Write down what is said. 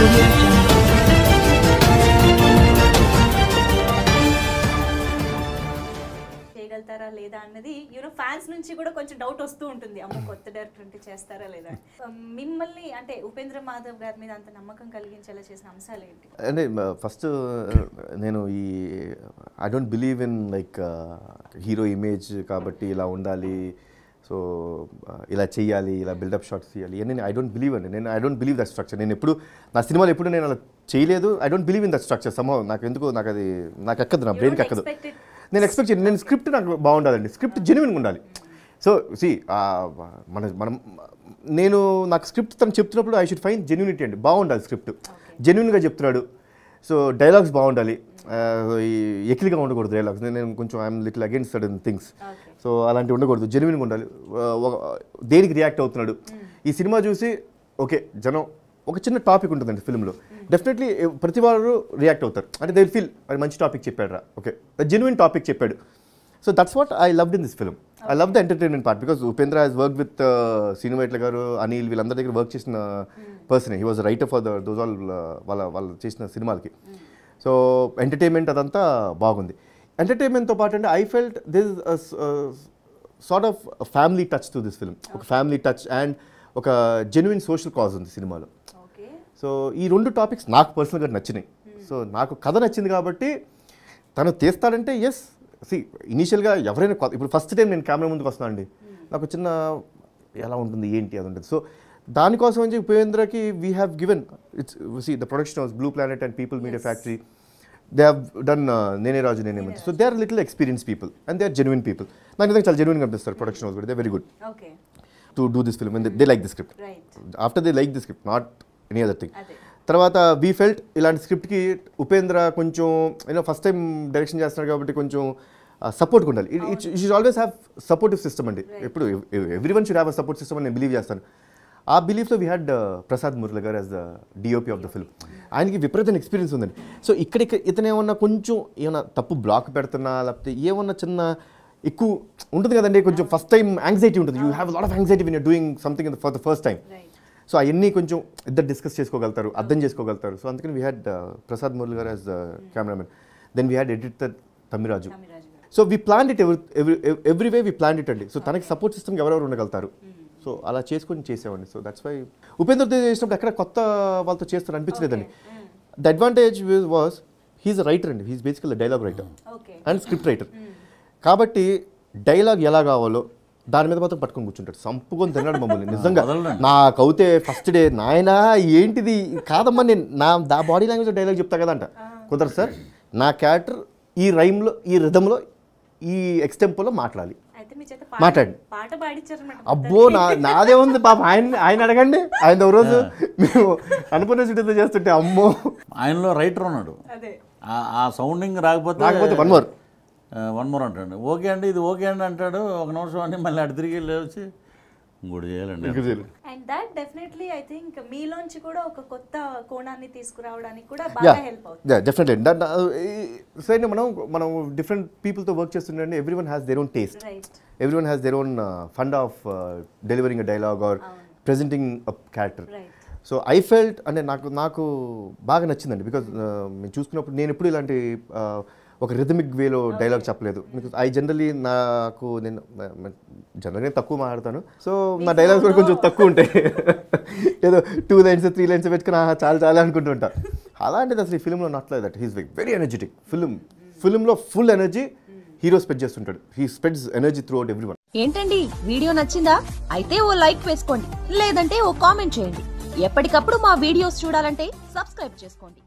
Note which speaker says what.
Speaker 1: Audio Jungle.
Speaker 2: చేయగలుగుతారా లేదా అన్నది ఫ్యాన్స్ నుంచి కూడా కొంచెం డౌట్ వస్తూ ఉంటుంది, అమ్మ కొత్త డైరెక్టర్ అంటే చేస్తారా లేదా. మిమ్మల్ని అంటే ఉపేంద్ర మాధవ్ గారి మీద అంత నమ్మకం కలిగించేలా చేసిన అంశాలు ఏంటి?
Speaker 3: అంటే ఫస్ట్ నేను I don't believe in like hero image కాబట్టి ఇలా ఉండాలి, సో ఇలా చేయాలి, ఇలా బిల్డప్ షాట్స్ చేయాలి అని ఐ డోంట్ బిలీవ్ అండి. I don't believe that structure. నేను ఎప్పుడు నా సినిమాలో ఎప్పుడు నేను అలా చేయలేదు. I don't believe in that structure. Somehow నాకు అది ఎక్కదు, నా బ్రెయిన్కి ఎక్కదు. నేను ఎక్స్పెక్ట్ చేయను. నేను స్క్రిప్ట్ నాకు బాగుండాలండి, స్క్రిప్ట్ జెన్యున్గా ఉండాలి. సో నాకు స్క్రిప్ట్ తను చెప్తున్నప్పుడు ఐ షుడ్ ఫైన్ జెన్యూనిటీ అండి, బాగుండాలి స్క్రిప్ట్, జెన్యున్గా చెప్తున్నాడు. సో డైలాగ్స్ బాగుండాలి, ఎకిలిగా ఉండకూడదు డైలాగ్స్. నేను కొంచెం I'm little against certain things, so అలాంటివి ఉండకూడదు, జెన్యున్గా ఉండాలి. దేనికి రియాక్ట్ అవుతున్నాడు ఈ సినిమా చూసి, ఓకే జనం ఒక చిన్న టాపిక్ ఉంటుందండి ఫిల్మ్లో, డెఫినెట్లీ ప్రతి వారు రియాక్ట్ అవుతారు. అంటే దే ఫీల్ అది మంచి టాపిక్ చెప్పాడు రా, ఓకే జెన్యున్ టాపిక్ చెప్పాడు. So that's what I loved in this film. I love the entertainment part because Upendra has work with Srinu Vaitla గారు, అనిల్, వీళ్ళందరి దగ్గర వర్క్ చేసిన person. He was writer for those all వాళ్ళు చేసిన సినిమాలకి. సో ఎంటర్టైన్మెంట్ అదంతా బాగుంది. ఎంటర్టైన్మెంట్తో పాటు అంటే I felt this sort of family touch to this film. ఒక ఫ్యామిలీ టచ్ అండ్ ఒక జెన్యున్ సోషల్ కాజ్ ఉంది సినిమాలో. సో ఈ రెండు టాపిక్స్ నాకు పర్సనల్గా నచ్చినాయి. సో నాకు కథ నచ్చింది కాబట్టి తను తీస్తాడంటే ఎస్. ఇనీషియల్గా ఎవరైనా ఇప్పుడు ఫస్ట్ టైం నేను కెమెరా ముందుకు వస్తున్నాను అండి, నాకు చిన్న ఎలా ఉంటుంది ఏంటి అది ఉంటుంది. సో దానికోసం అని ఉపేంద్రకి we have given the production house blue planet and people media factory, they have done Nene Raju Nene మంచి. So they are little experience people and they are genuine people. నాకు నిజంగా చాలా జెన్యున్గా అనిపిస్తారు ప్రొడక్షన్ హౌస్ కూడా. They very good to do this film and they like the script. After they like the script, not any other thing. తర్వాత we felt ఇలాంటి స్క్రిప్ట్కి ఉపేంద్ర కొంచెం ఫస్ట్ టైం డైరెక్షన్ చేస్తున్నాడు కాబట్టి కొంచెం సపోర్ట్గా ఉండాలి. It should always have supportive system అండి. ఎప్పుడు every one should have a support system అని నేను బిలీవ్ చేస్తాను. ఆ బిలీఫ్లో we had Prasad Murali garu as the DOP of the film. ఆయనకి విపరీతమైన ఎక్స్పీరియన్స్ ఉందండి. సో ఇక్కడ ఇతను ఏమన్నా కొంచెం ఏమన్నా తప్పు బ్లాక్ పెడుతున్నా, లేకపోతే ఏమన్నా చిన్న ఎక్కువ ఉంటుంది కదండి, కొంచెం ఫస్ట్ టైం యాంగ్జైటీ ఉంటుంది. You have lot of anxiety when you're doing something for the first time. So అవన్నీ కొంచెం ఇద్దరు డిస్కస్ చేసుకోగలుగుతారు, అర్థం చేసుకోగలుగుతారు. సో అందుకని we had Prasad Murali garu as the cameraman. Then we had editor Thammiraju. So we plan it every way we plan it అండి. So తనకి support system ఎవరెవరు ఉండగలుగుతారు, సో అలా చేసుకొని చేసేవాడిని. సో దట్స్ వై ఉపేంద్ర చేసినప్పుడు ఎక్కడ కొత్త వాళ్ళతో చేస్తారు అనిపించలేదండి. The advantage was he's a writer అండి, he's basically dialogue writer and script writer. కాబట్టి డైలాగ్ ఎలా కావాలో దాని మీద మాత్రం పట్టుకొని కూర్చుంటాడు, సంపుకొని తిన్నాడు మమ్మల్ని. నిజంగా నాకైతే ఫస్ట్ డే నాయన ఏంటిది కాదమ్మా, నేను నా బాడీ లాంగ్వేజ్ డైలాగ్ చెప్తా కదా అంట. కుదరదు సార్, నా క్యారెక్టర్ ఈ రైమ్లో, ఈ రిథంలో, ఈ ఎక్స్టెంపోలో మాట్లాడాలి. అబ్బో నాదే ఉంది పాప. ఆయన అడగండి, ఆయన ఒక రోజు మేము అనుకున్న సిటీతో చేస్తుంటే అమ్మో
Speaker 4: ఆయనలో రైటర్ ఉన్నాడు. ఆ సౌండింగ్ రాకపోతే వన్ మోర్ అంటాడు. ఓకే అండి ఇది ఓకే అండి అంటాడు, ఒక నిమిషం అని మళ్ళీ అటు తిరిగి లేచి ఇంకోటి చేయాలండి.
Speaker 2: And that definitely I think మీలోంచి కూడా ఒక కొత్త కోణాన్ని తీసుకురావడానికి కూడా బాగా హెల్ప్ అవుతుంది.
Speaker 3: డెఫినెట్లీ. సరే మనం డిఫరెంట్ పీపుల్తో వర్క్ చేస్తుంటే every one has their own taste, every one has their own fund of delivering a dialogue or presenting a character. So I felt అంటే నాకు బాగా నచ్చిందండి. బికాజ్ మేము చూసుకున్నప్పుడు నేను ఎప్పుడు ఇలాంటి ఒక రిథమిక్ వేలో డైలాగ్ చెప్పలేదు. ఐ జనరలీ నేను జనరల్గా తక్కువ మాట్లాడతాను. సో నా డైలాగ్స్ కూడా కొంచెం తక్కువ ఉంటాయి. ఏదో 2 lines 3 lines పెట్టుకుని చాలా అనుకుంటూ ఉంటాను. అలాంటిది అసలు ఈ ఫిల్మ్లో నట్లేదు. That he's very energetic. ఫిల్మ్లో ఫుల్ ఎనర్జీ హీరో స్పెండ్ చేస్తుంటాడు. He spends energy throughout everyone.
Speaker 5: ఏంటండి వీడియో నచ్చిందా? అయితే ఓ లైక్ వేసుకోండి, లేదంటే ఓ కామెంట్ చేయండి. ఎప్పటికప్పుడు మా వీడియోస్ చూడాలంటే సబ్స్క్రైబ్ చేసుకోండి.